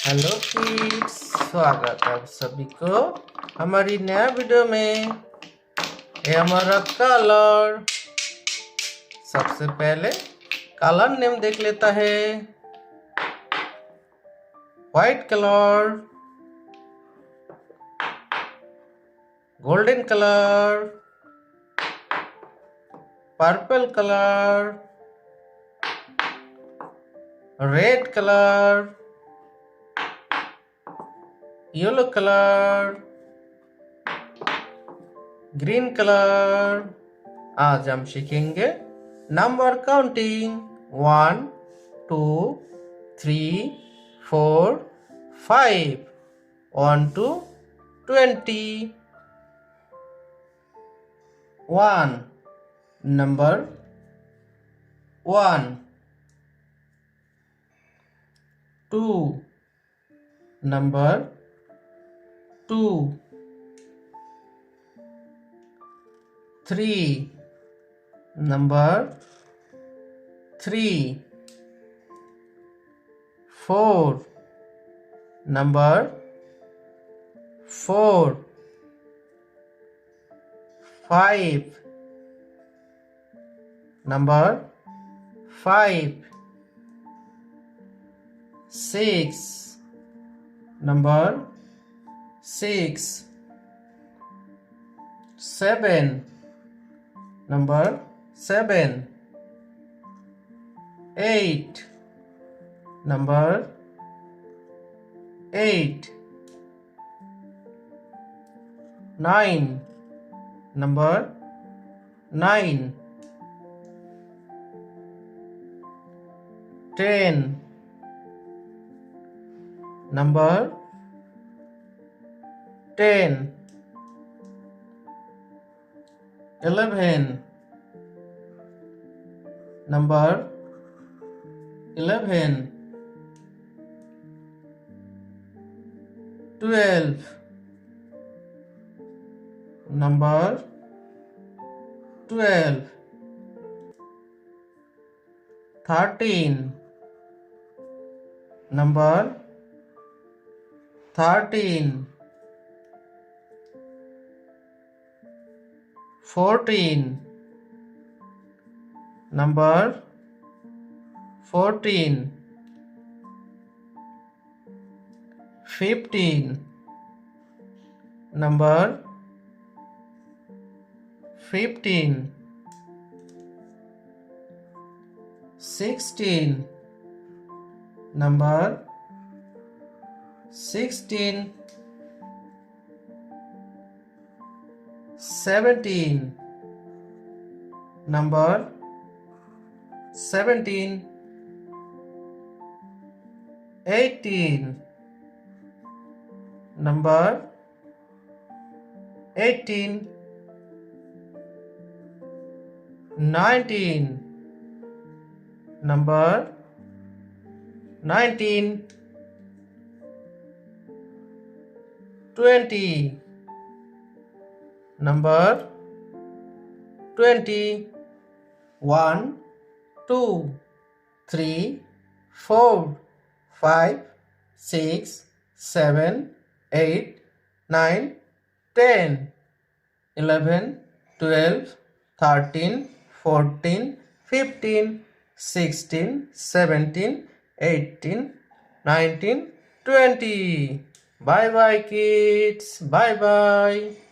Hello kids, स्वागत है आप सभी को हमारी नया वीडियो में। ये हमारा कलर। सबसे पहले कलर नेम देख लेता है। White colour, golden colour, purple colour, red colour, yellow colour, green colour. आज हम सीखेंगे number counting 1 2 3 4 5 1 to 20। 1 number 1, 2 number 2, 3 number 3, 4 number 4, 5 number 5, 6 number 6, 7 number 7, 8 number 8, 9 number 9, 10 number 10, 11 number 11, 12 number 12, 13 number 13, 14 number 14, 15 number 15, 16 number 16, 17 number 17, 18 number 18, 19 number 19, 20 number 20, 1 2 3 4 5 6 7 8 9 10 11 12 13 14 15 16 17 18 19 20। Bye bye kids, bye bye।